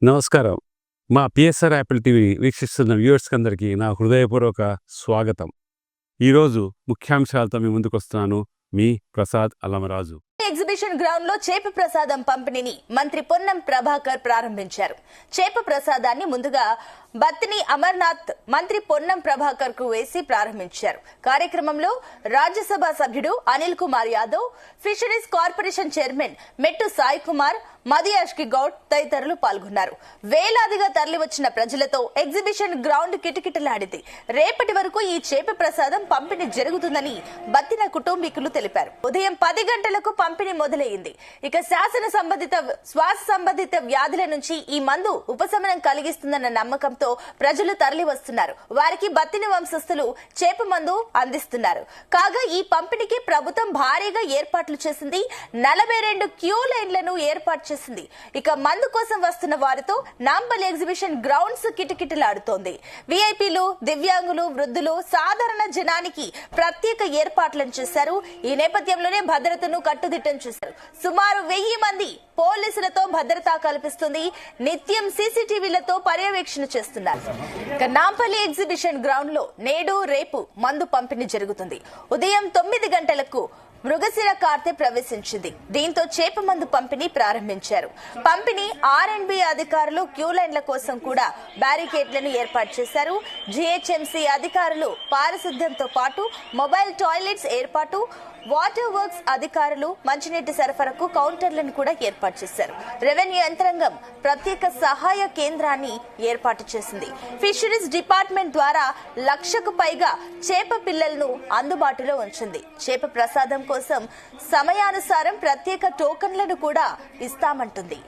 నమస్కారం. మా PSR Apple TV వీక్షిస్తున్న వ్యూవర్స్కి అందరికీ నా హృదయపూర్వక స్వాగతం. ఈరోజు ముఖ్యాంశాలతో మీ ముందుకొస్తున్నాను. మీ ప్రసాద్ అల్లమరాజు. ఎగ్జిబిషన్ గ్రౌండ్ లో చేప ప్రసాదం పంపిణీని మంత్రి పొన్నం ప్రభాకర్ ప్రారంభించారు. చేప ప్రసాదాన్ని ముందుగా బత్తిని అమర్నాథ్ మంత్రి పొన్నం ప్రభాకర్ కు వేసి ప్రారంభించారు. కార్యక్రమంలో రాజ్యసభ సభ్యుడు Anil Kumar Yadav, fisheries corporation chairman మెట్టు సాయి కుమార్, మదియాష్కి గౌడ్ తదితరులు పాల్గొన్నారు. వేలాదిగా తరలివచ్చిన ప్రజలతో ఎగ్జిబిషన్ గ్రౌండ్ కిటకిటలాడింది. రేపటి వరకు ఈ చేప ప్రసాదం పంపిణీ జరుగుతుందని బత్తిన కుటుంబీకులు తెలిపారు. ఉదయం 10 గంటలకు పంపిణీ మొదలైంది. ఇక శ్వాస సంబంధిత వ్యాధుల నుంచి ఈ మందు ఉపశమనం కలిగిస్తుందన్న నమ్మకంతో ప్రజలు తరలి వస్తున్నారు. వారికి బత్తిని వంశస్థులు చేప మందు అందిస్తున్నారు. కాగా ఈ పంపిణీకి ప్రభుత్వం భారీగా ఏర్పాట్లు చేసింది. 42 క్యూ లైన్లను ఏర్పాటు చేసింది. ఇక మందు కోసం వస్తున్న వారితో నాంపల్లి ఎగ్జిబిషన్ గ్రౌండ్స్ కిటకిటలాడుతోంది. విఐపీలు, దివ్యాంగులు, వృద్ధులు, సాధారణ జనానికి ప్రత్యేక ఏర్పాట్లను చేశారు. ఈ నేపథ్యంలోనే భద్రతను కట్టుదిట్టం చేశారు. సుమారు 1000 మంది పోలీసులతో భద్రత కల్పిస్తుంది. నిత్యం సీసీటీవీలతో పర్యవేక్షణ చేస్తున్నారు. ఇక నాంపల్లి ఎగ్జిబిషన్ గ్రౌండ్ లో నేడు రేపు మందు పంపిణీ జరుగుతుంది. ఉదయం 9 గంటలకు మృగశిర కార్తె ప్రవేశించింది. దీంతో చేప మందు పంపిణీ ప్రారంభించారు. పంపిణీ ఆర్ఎండ్బి అధికారులు క్యూ లైన్ల కోసం కూడా బ్యారికేడ్లను ఏర్పాటు చేశారు. జీహెచ్ఎంసీ అధికారులు పారిశుద్ధ్యంతో పాటు మొబైల్ టాయిలెట్స్ ఏర్పాటు, వాటర్ వర్క్స్ అధికారులు మంచినీటి సరఫరాకు కౌంటర్లను కూడా ఏర్పాటు చేశారు. రెవెన్యూ యంత్రాంగం ప్రత్యేక సహాయ కేంద్రాన్ని ఏర్పాటు చేసింది. ఫిషరీస్ డిపార్ట్మెంట్ ద్వారా 1,00,000కు పైగా చేప పిల్లలను అందుబాటులో ఉంచింది. చేప ప్రసాదం కోసం సమయానుసారం ప్రత్యేక టోకన్లను కూడా ఇస్తామంటుంది.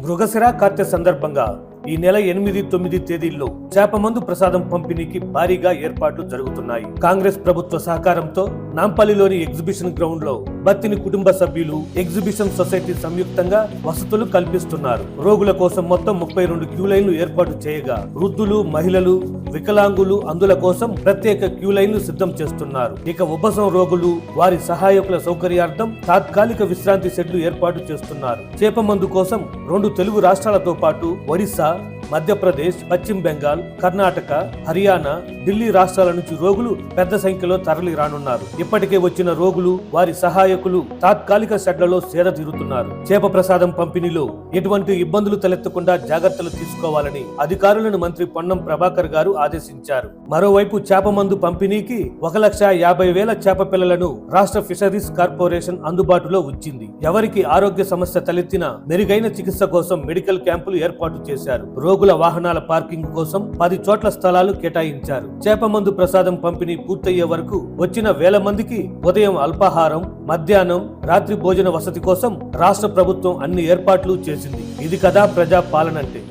మృగశిర కార్తె సందర్భంగా ఈ నెల 8, 9 తేదీల్లో చేపమందు ప్రసాదం పంపిణీకి భారీగా ఏర్పాట్లు జరుగుతున్నాయి. కాంగ్రెస్ ప్రభుత్వ సహకారంతో నాంపల్లిలోని ఎగ్జిబిషన్ గ్రౌండ్ లో బత్తిని కుటుంబ సభ్యులు, ఎగ్జిబిషన్ సొసైటీ సంయుక్తంగా వసతులు కల్పిస్తున్నారు. రోగుల కోసం మొత్తం 32 క్యూ లైన్లు ఏర్పాటు చేయగా వృద్ధులు, మహిళలు, వికలాంగులు అందుల కోసం ప్రత్యేక క్యూ లైన్లు సిద్ధం చేస్తున్నారు. ఇక ఉబ్బసం రోగులు, వారి సహాయకుల సౌకర్యార్థం తాత్కాలిక విశ్రాంతి షెడ్లు ఏర్పాటు చేస్తున్నారు. చేపమందు కోసం 2 తెలుగు రాష్ట్రాలతో పాటు ఒరిస్సా, మధ్యప్రదేశ్, పశ్చిమ బెంగాల్, కర్ణాటక, హర్యానా, ఢిల్లీ రాష్ట్రాల నుంచి రోగులు పెద్ద సంఖ్యలో తరలి రానున్నారు. ఇప్పటికే వచ్చిన రోగులు, వారి సహాయకులు తాత్కాలిక షెడ్లలో సేదతీరుతున్నారు. చేప ప్రసాదం పంపిణీలో ఎటువంటి ఇబ్బందులు తలెత్తకుండా జాగ్రత్తలు తీసుకోవాలని అధికారులను మంత్రి పొన్నం ప్రభాకర్ గారు ఆదేశించారు. మరోవైపు చేప మందు పంపిణీకి 1,50,000 చేప పిల్లలను రాష్ట్ర ఫిషరీస్ కార్పొరేషన్ అందుబాటులో ఉంచింది. ఎవరికి ఆరోగ్య సమస్య తలెత్తినా మెరుగైన చికిత్స కోసం మెడికల్ క్యాంపులు ఏర్పాటు చేశారు. రోగుల వాహనాల పార్కింగ్ కోసం 10 చోట్ల స్థలాలు కేటాయించారు. చేపమందు ప్రసాదం పంపిణీ పూర్తయ్యే వరకు వచ్చిన 1000 మందికి ఉదయం అల్పాహారం, మధ్యాహ్నం, రాత్రి భోజన వసతి కోసం రాష్ట్ర ప్రభుత్వం అన్ని ఏర్పాట్లు చేసింది. ఇది కదా ప్రజా పాలనంటే.